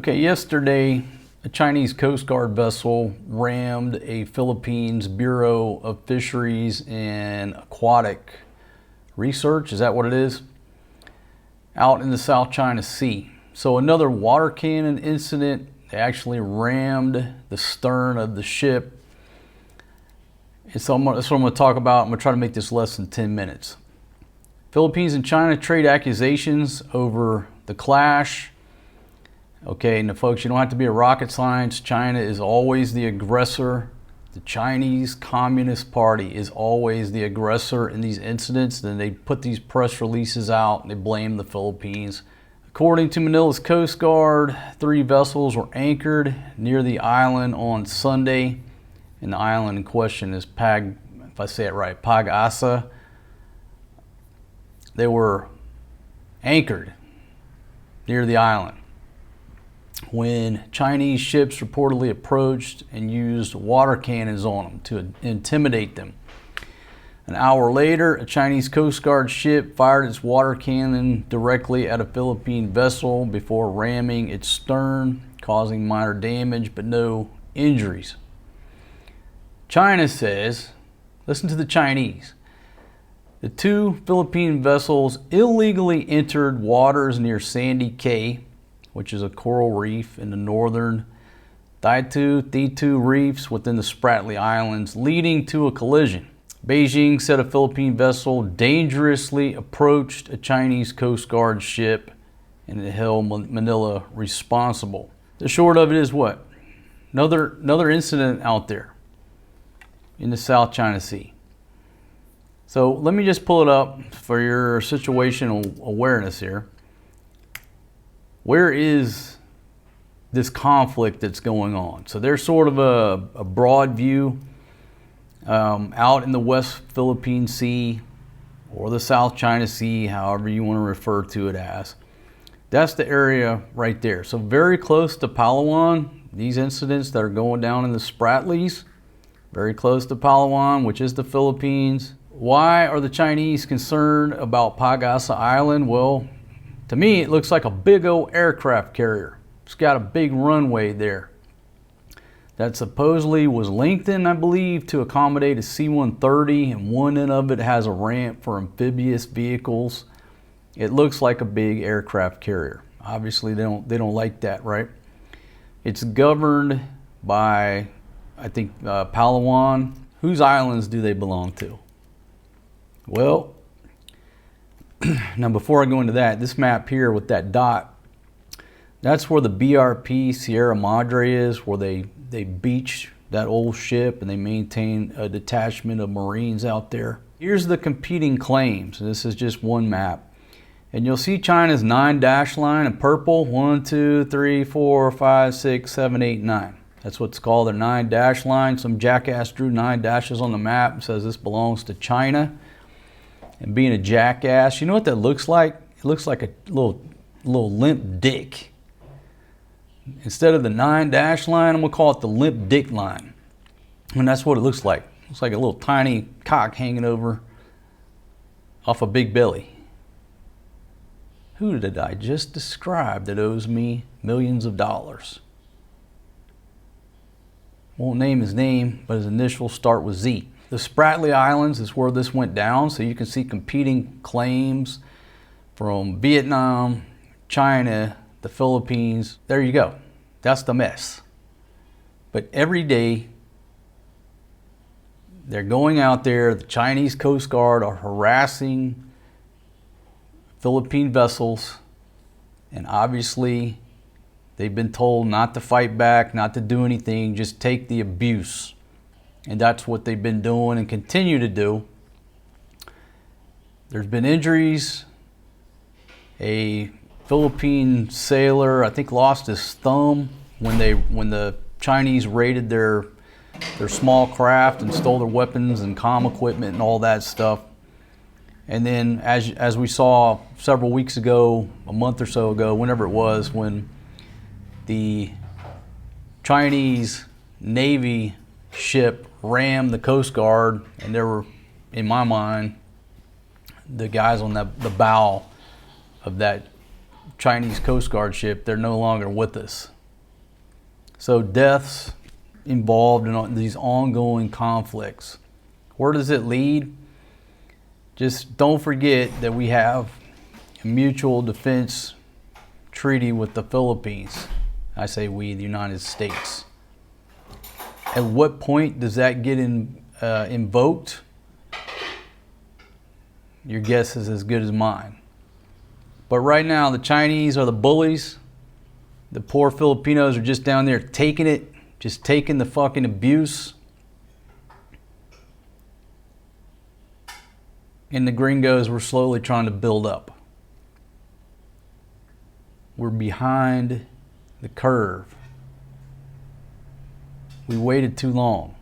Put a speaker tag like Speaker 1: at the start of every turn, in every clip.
Speaker 1: Okay, yesterday a Chinese Coast Guard vessel rammed a Philippines Bureau of Fisheries and Aquatic Research, is that what it is? Out in the South China Sea. So another water cannon incident. They actually rammed the stern of the ship. And so that's what I'm going to talk about. I'm going to try to make this less than 10 minutes. Philippines and China trade accusations over the clash. Okay, now folks, you don't have to be a rocket science. China is always the aggressor. The Chinese Communist Party is always the aggressor in these incidents. Then they put these press releases out and they blame the Philippines. According to Manila's Coast Guard, 3 vessels were anchored near the island on Sunday. And the island in question is if I say it right, Pag-asa. They were anchored near the island when Chinese ships reportedly approached and used water cannons on them to intimidate them. An hour later, a Chinese Coast Guard ship fired its water cannon directly at a Philippine vessel before ramming its stern, causing minor damage but no injuries. China says, listen to the Chinese, the 2 Philippine vessels illegally entered waters near Sandy Cay, which is a coral reef in the northern Thitu reefs within the Spratly Islands, leading to a collision. Beijing said a Philippine vessel dangerously approached a Chinese Coast Guard ship and it held Manila responsible. The short of it is what? Another incident out there in the South China Sea. So let me just pull it up for your situational awareness here. Where is this conflict that's going on? So there's sort of a broad view out in the West Philippine Sea or the South China Sea, however you want to refer to it as. That's the area right there. So very close to Palawan, these incidents that are going down in the Spratlys, very close to Palawan, which is the Philippines. Why are the Chinese concerned about Pag-asa Island? Well, to me, it looks like a big old aircraft carrier. It's got a big runway there that supposedly was lengthened, I believe, to accommodate a C-130, and one end of it has a ramp for amphibious vehicles. It looks like a big aircraft carrier. Obviously, they don't like that, right? It's governed by, I think, Palawan. Whose islands do they belong to? Well, now before I go into that, this map here with that dot, that's where the BRP Sierra Madre is, where they beach that old ship and they maintain a detachment of Marines out there. Here's the competing claims. This is just one map. And you'll see China's 9 dash line in purple. 1, 2, 3, 4, 5, 6, 7, 8, 9. That's what's called their 9 dash line. Some jackass drew 9 dashes on the map and says this belongs to China. And being a jackass, you know what that looks like? It looks like a little limp dick. Instead of the 9 dash line, I'm gonna call it the limp dick line. And that's what it looks like. It looks like a little tiny cock hanging over off a big belly. Who did I just describe that owes me millions of dollars? Won't name his name, but his initials start with Z. The Spratly Islands is where this went down, so you can see competing claims from Vietnam, China, the Philippines. There you go. That's the mess. But every day, they're going out there, the Chinese Coast Guard are harassing Philippine vessels, and obviously they've been told not to fight back, not to do anything, just take the abuse. And that's what they've been doing and continue to do. There's been injuries. A Philippine sailor, I think, lost his thumb when the Chinese raided their small craft and stole their weapons and comm equipment and all that stuff. And then as we saw several weeks ago, a month or so ago, whenever it was, when the Chinese Navy ship rammed the Coast Guard, and there were, in my mind, the guys on the bow of that Chinese Coastguard ship, they're no longer with us. So deaths involved in these ongoing conflicts. Where does it lead? Just don't forget that we have a mutual defense treaty with the Philippines. I say we, the United States. At what point does that get invoked? Your guess is as good as mine. But right now, the Chinese are the bullies. The poor Filipinos are just down there taking it, just taking the fucking abuse. And the gringos, we're slowly trying to build up. We're behind the curve. We waited too long.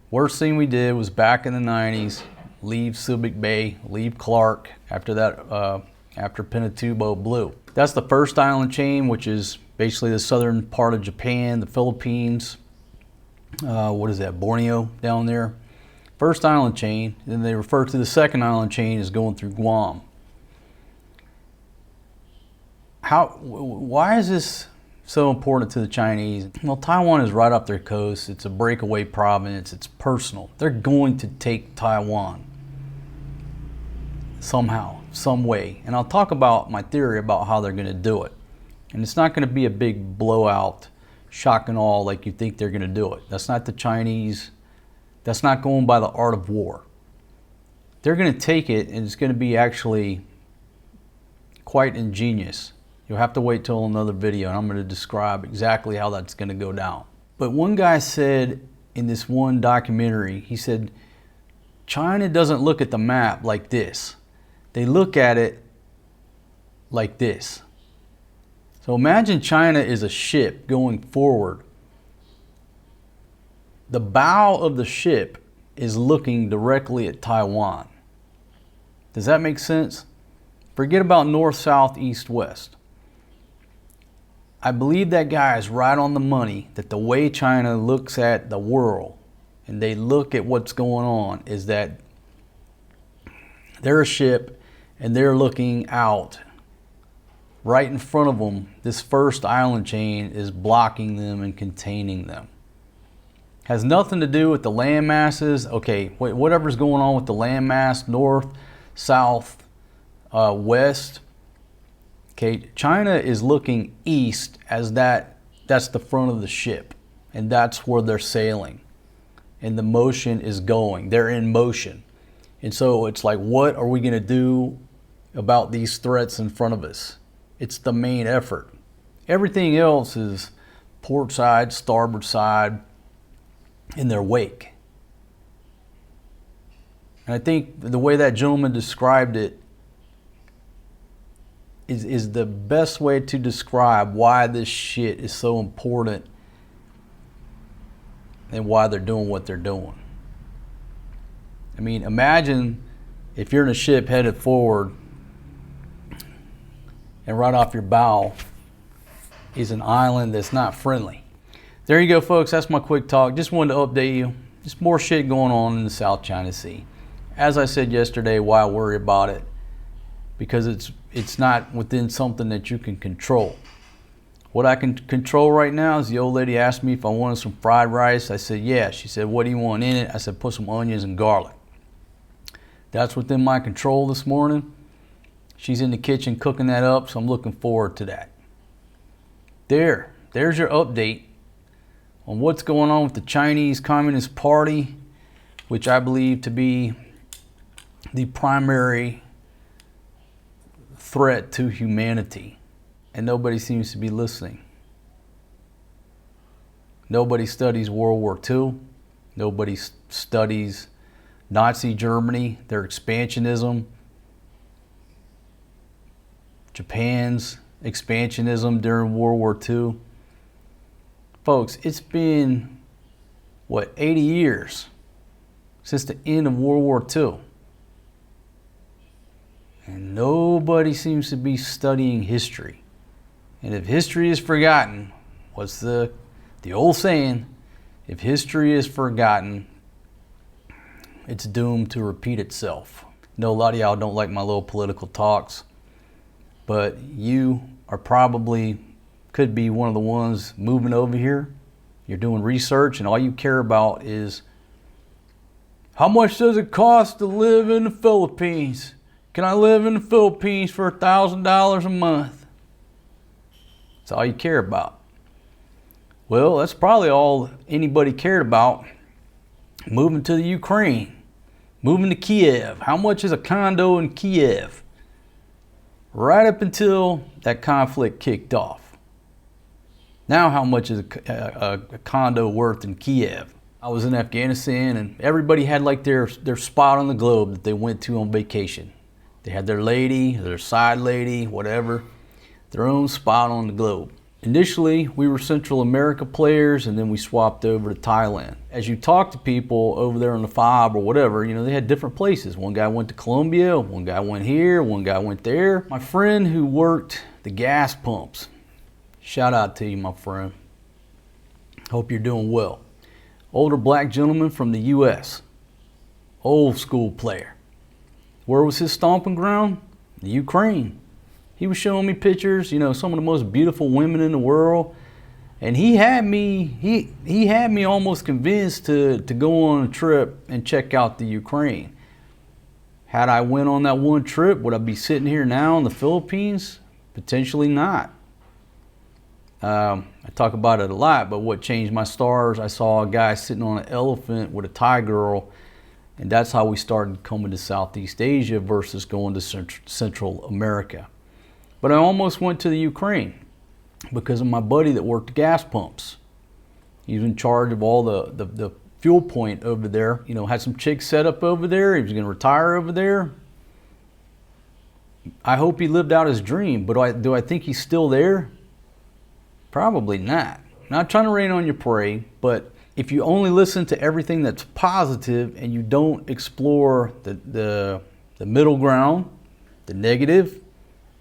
Speaker 1: Worst thing we did was back in the 90s, leave Subic Bay, leave Clark after that, after Pinatubo blew. That's the first island chain, which is basically the southern part of Japan, the Philippines, what is that, Borneo down there. First island chain, then they refer to the second island chain as going through Guam. Why is this so important to the Chinese? Well, Taiwan is right off their coast. It's a breakaway province. It's personal. They're going to take Taiwan somehow, some way. And I'll talk about my theory about how they're going to do it. And it's not going to be a big blowout, shock and awe like you think they're going to do it. That's not the Chinese. That's not going by the art of war. They're going to take it, and it's going to be actually quite ingenious. You'll have to wait till another video, and I'm going to describe exactly how that's going to go down. But one guy said in this one documentary, he said, China doesn't look at the map like this. They look at it like this. So imagine China is a ship going forward. The bow of the ship is looking directly at Taiwan. Does that make sense? Forget about north, south, east, west. I believe that guy is right on the money, that the way China looks at the world and they look at what's going on is that they're a ship and they're looking out. Right in front of them, this first island chain is blocking them and containing them. Has nothing to do with the land masses. Okay, whatever's going on with the land mass, north, south, west. Okay, China is looking east as that's the front of the ship, and that's where they're sailing, and the motion is going. They're in motion, and so it's like, what are we going to do about these threats in front of us? It's the main effort. Everything else is port side, starboard side, in their wake. And I think the way that gentleman described it is the best way to describe why this shit is so important and why they're doing what they're doing. I mean, imagine if you're in a ship headed forward and right off your bow is an island that's not friendly. There you go, folks. That's my quick talk. Just wanted to update you. Just more shit going on in the South China Sea. As I said yesterday, why worry about it? Because it's not within something that you can control. What I can control right now is the old lady asked me if I wanted some fried rice. I said, yeah. She said, what do you want in it? I said, put some onions and garlic. That's within my control this morning. She's in the kitchen cooking that up, so I'm looking forward to that. There's your update on what's going on with the Chinese Communist Party, which I believe to be the primary threat to humanity. And nobody seems to be listening. Nobody studies World War II. Nobody studies Nazi Germany, their expansionism, Japan's expansionism during World War II. Folks, it's been, 80 years since the end of World War II. And nobody seems to be studying history. And if history is forgotten, what's the old saying? If history is forgotten, it's doomed to repeat itself. I know a lot of y'all don't like my little political talks, but you are probably, could be one of the ones moving over here. You're doing research and all you care about is, how much does it cost to live in the Philippines? Can I live in the Philippines for $1,000 a month? That's all you care about. Well, that's probably all anybody cared about moving to the Ukraine, moving to Kiev. How much is a condo in Kiev? Right up until that conflict kicked off. Now how much is a condo worth in Kiev? I was in Afghanistan and everybody had like their spot on the globe that they went to on vacation. They had their lady, their side lady, whatever, their own spot on the globe. Initially, we were Central America players and then we swapped over to Thailand. As you talk to people over there on the FOB or whatever, you know, they had different places. One guy went to Colombia, one guy went here, one guy went there. My friend who worked the gas pumps, shout out to you, my friend. Hope you're doing well. Older black gentleman from the US, old school player. Where was his stomping ground? The Ukraine. He was showing me pictures, you know, some of the most beautiful women in the world. And he had me almost convinced to go on a trip and check out the Ukraine. Had I went on that one trip, would I be sitting here now in the Philippines? Potentially not. I talk about it a lot, but what changed my stars, I saw a guy sitting on an elephant with a Thai girl, and that's how we started coming to Southeast Asia versus going to Central America. But I almost went to the Ukraine because of my buddy that worked the gas pumps. He was in charge of all the fuel point over there. You know, had some chicks set up over there. He was going to retire over there. I hope he lived out his dream, but do I think he's still there? Probably not. Not trying to rain on your parade, but if you only listen to everything that's positive and you don't explore the middle ground, the negative,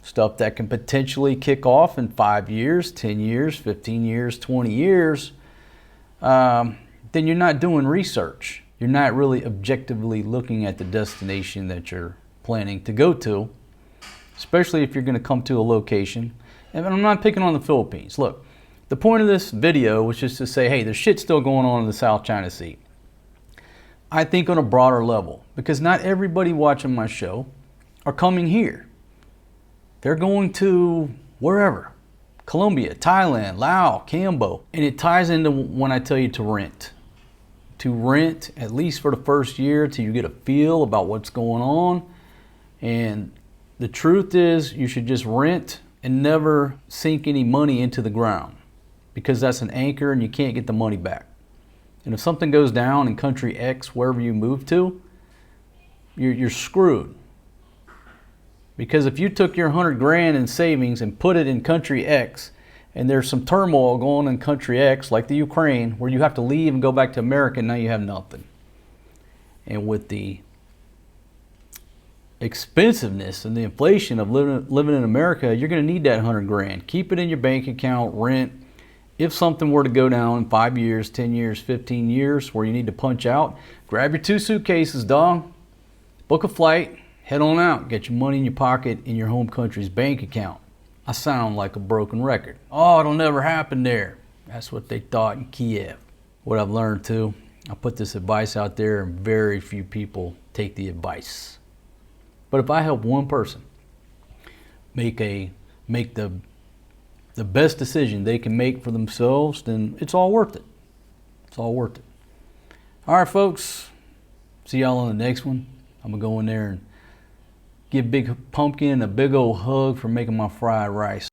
Speaker 1: stuff that can potentially kick off in 5 years, 10 years, 15 years, 20 years, then you're not doing research. You're not really objectively looking at the destination that you're planning to go to, especially if you're going to come to a location. And I'm not picking on the Philippines. Look, the point of this video was just to say, hey, there's shit still going on in the South China Sea. I think on a broader level, because not everybody watching my show are coming here. They're going to wherever, Colombia, Thailand, Laos, Cambo. And it ties into when I tell you to rent. To rent, at least for the first year, till you get a feel about what's going on. And the truth is, you should just rent and never sink any money into the ground, because that's an anchor and you can't get the money back. And if something goes down in country X, wherever you move to, you're screwed. Because if you took your 100 grand in savings and put it in country X, and there's some turmoil going in country X, like the Ukraine, where you have to leave and go back to America, now you have nothing. And with the expensiveness and the inflation of living in America, you're going to need that 100 grand. Keep it in your bank account, rent. If something were to go down in 5 years, 10 years, 15 years, where you need to punch out, grab your 2 suitcases, dog. Book a flight, head on out. Get your money in your pocket in your home country's bank account. I sound like a broken record. Oh, it'll never happen there. That's what they thought in Kiev. What I've learned too, I put this advice out there and very few people take the advice. But if I help one person make the best decision they can make for themselves, then it's all worth it. It's all worth it. All right, folks. See y'all on the next one. I'm going to go in there and give Big Pumpkin a big old hug for making my fried rice.